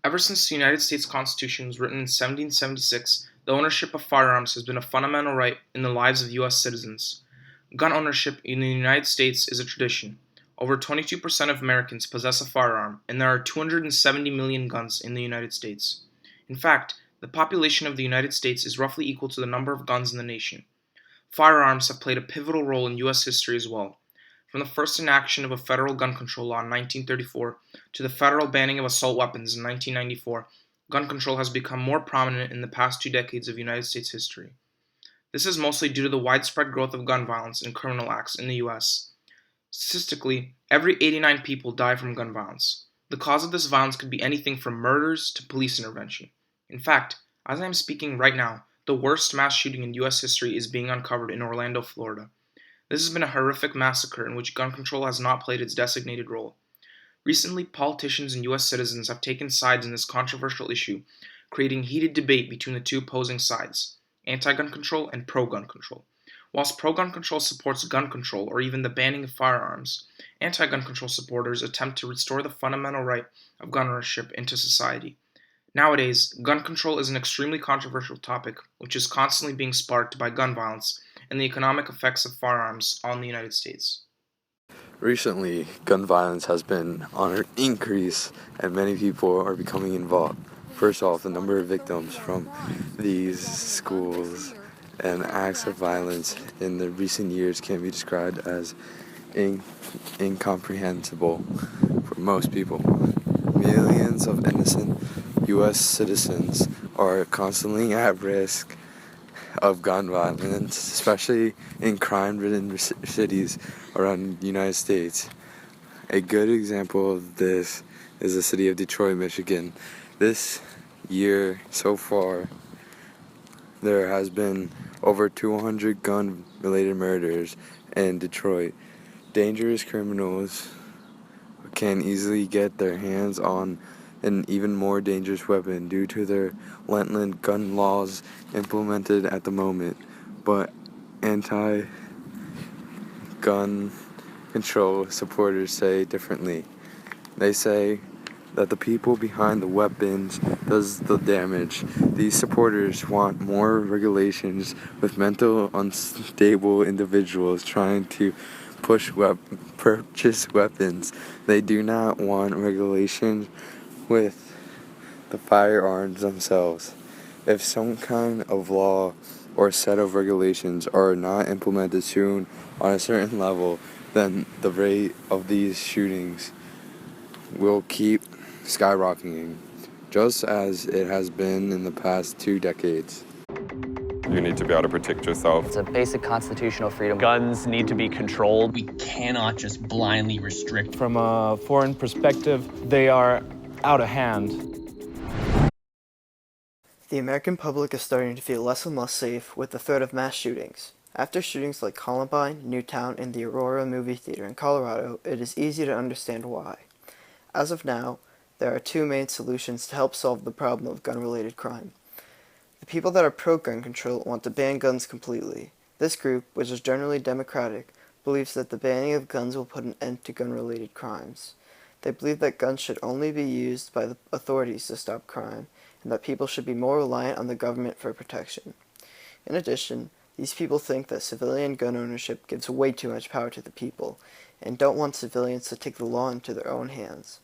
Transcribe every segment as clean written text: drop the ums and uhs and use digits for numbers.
Ever since the United States Constitution was written in 1776, the ownership of firearms has been a fundamental right in the lives of U.S. citizens. Gun ownership in the United States is a tradition. Over 22% of Americans possess a firearm, and there are 270 million guns in the United States. In fact, the population of the United States is roughly equal to the number of guns in the nation. Firearms have played a pivotal role in U.S. history as well. From the first enaction of a federal gun control law in 1934 to the federal banning of assault weapons in 1994, gun control has become more prominent in the past 2 decades of United States history. This is mostly due to the widespread growth of gun violence and criminal acts in the U.S. Statistically, every 89 people die from gun violence. The cause of this violence could be anything from murders to police intervention. In fact, as I am speaking right now, the worst mass shooting in U.S. history is being uncovered in Orlando, Florida. This has been a horrific massacre in which gun control has not played its designated role. Recently, politicians and U.S. citizens have taken sides in this controversial issue, creating heated debate between the two opposing sides, anti-gun control and pro-gun control. Whilst pro-gun control supports gun control or even the banning of firearms, anti-gun control supporters attempt to restore the fundamental right of gun ownership into society. Nowadays, gun control is an extremely controversial topic which is constantly being sparked by gun violence and the economic effects of firearms on the United States. Recently, gun violence has been on an increase and many people are becoming involved. First off, the number of victims from these schools and acts of violence in the recent years can be described as incomprehensible for most people. Millions of innocent U.S. citizens are constantly at risk of gun violence, especially in crime-ridden cities around the United States. A good example of this is the city of Detroit, Michigan. This year, so far, there has been over 200 gun-related murders in Detroit. Dangerous criminals can easily get their hands on an even more dangerous weapon due to their relentless gun laws implemented at the moment, but anti-gun control supporters say differently. They say that the people behind the weapons does the damage. These supporters want more regulations with mental unstable individuals trying to purchase weapons. They do not want regulations with the firearms themselves. If some kind of law or set of regulations are not implemented soon on a certain level, then the rate of these shootings will keep skyrocketing, just as it has been in the past 2 decades. You need to be able to protect yourself. It's a basic constitutional freedom. Guns need to be controlled. We cannot just blindly restrict. From a foreign perspective, they are out of hand. The American public is starting to feel less and less safe with the threat of mass shootings. After shootings like Columbine, Newtown, and the Aurora movie theater in Colorado, it is easy to understand why. As of now, there are 2 main solutions to help solve the problem of gun-related crime. The people that are pro-gun control want to ban guns completely. This group, which is generally Democratic, believes that the banning of guns will put an end to gun-related crimes. They believe that guns should only be used by the authorities to stop crime, and that people should be more reliant on the government for protection. In addition, these people think that civilian gun ownership gives way too much power to the people, and don't want civilians to take the law into their own hands.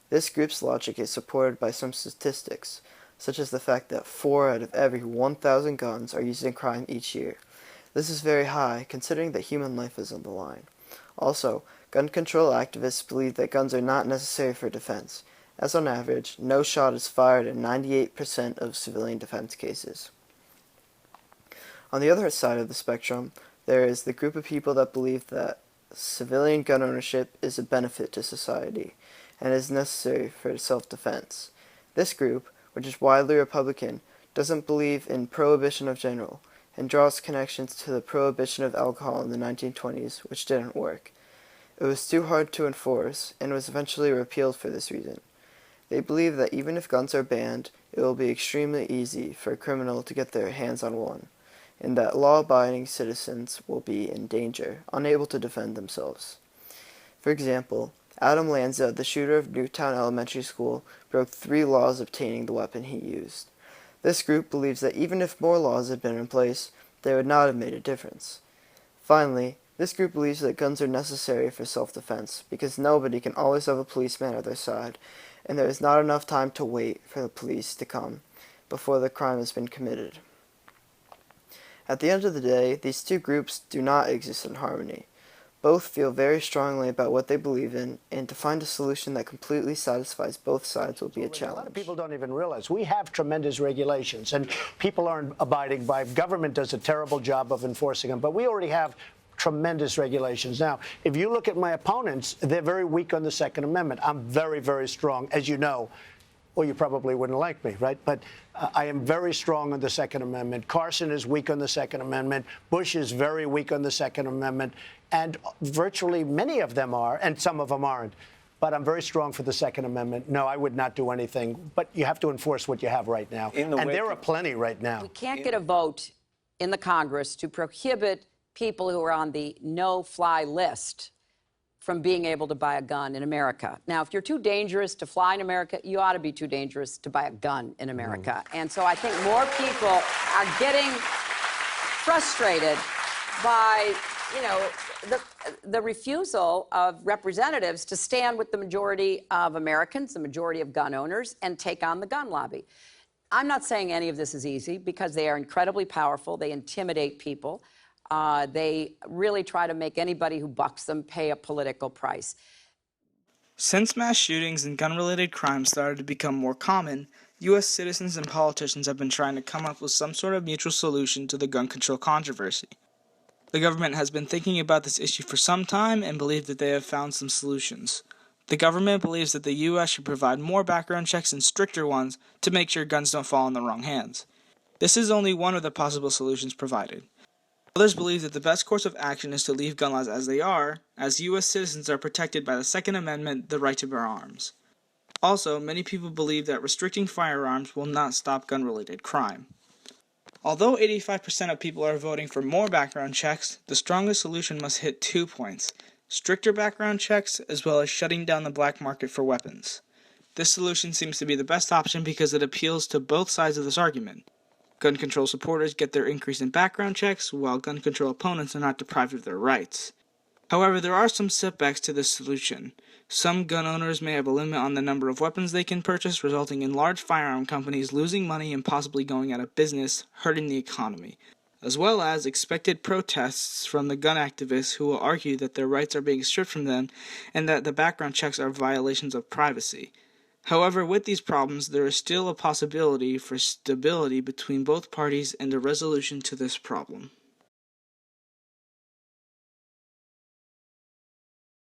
This group's logic is supported by some statistics, such as the fact that 4 out of every 1,000 guns are used in crime each year. This is very high, considering that human life is on the line. Also, gun control activists believe that guns are not necessary for defense, as on average, no shot is fired in 98% of civilian defense cases. On the other side of the spectrum, there is the group of people that believe that civilian gun ownership is a benefit to society and is necessary for self-defense. This group, which is widely Republican, doesn't believe in prohibition of general, and draws connections to the prohibition of alcohol in the 1920s, which didn't work. It was too hard to enforce, and was eventually repealed for this reason. They believe that even if guns are banned, it will be extremely easy for a criminal to get their hands on one, and that law-abiding citizens will be in danger, unable to defend themselves. For example, Adam Lanza, the shooter of Newtown Elementary School, broke 3 laws obtaining the weapon he used. This group believes that even if more laws had been in place, they would not have made a difference. Finally, this group believes that guns are necessary for self-defense because nobody can always have a policeman at their side, and there is not enough time to wait for the police to come before the crime has been committed. At the end of the day, these two groups do not exist in harmony. Both feel very strongly about what they believe in, and to find a solution that completely satisfies both sides will be a challenge. A lot of people don't even realize we have tremendous regulations, and people aren't abiding by. Government does a terrible job of enforcing them, but we already have tremendous regulations. Now, if you look at my opponents, they're very weak on the Second Amendment. I'm very, very strong, as you know. Well, you probably wouldn't like me, right? But I am very strong on the Second Amendment. Carson is weak on the Second Amendment. Bush is very weak on the Second Amendment. And virtually many of them are, and some of them aren't. But I'm very strong for the Second Amendment. No, I would not do anything. But you have to enforce what you have right now. And there are plenty right now. We can't get a vote in the Congress to prohibit people who are on the no-fly list from being able to buy a gun in America. Now, if you're too dangerous to fly in America, you ought to be too dangerous to buy a gun in America. And so I think more people are getting frustrated by, the refusal of representatives to stand with the majority of Americans, the majority of gun owners, and take on the gun lobby. I'm not saying any of this is easy because they are incredibly powerful. They intimidate people. They really try to make anybody who bucks them pay a political price. Since mass shootings and gun-related crimes started to become more common, U.S. citizens and politicians have been trying to come up with some sort of mutual solution to the gun control controversy. The government has been thinking about this issue for some time and believe that they have found some solutions. The government believes that the U.S. should provide more background checks and stricter ones to make sure guns don't fall in the wrong hands. This is only one of the possible solutions provided. Others believe that the best course of action is to leave gun laws as they are, as U.S. citizens are protected by the Second Amendment, the right to bear arms. Also, many people believe that restricting firearms will not stop gun-related crime. Although 85% of people are voting for more background checks, the strongest solution must hit 2 points: stricter background checks as well as shutting down the black market for weapons. This solution seems to be the best option because it appeals to both sides of this argument. Gun control supporters get their increase in background checks, while gun control opponents are not deprived of their rights. However, there are some setbacks to this solution. Some gun owners may have a limit on the number of weapons they can purchase, resulting in large firearm companies losing money and possibly going out of business, hurting the economy, as well as expected protests from the gun activists who will argue that their rights are being stripped from them and that the background checks are violations of privacy. However, with these problems, there is still a possibility for stability between both parties and a resolution to this problem.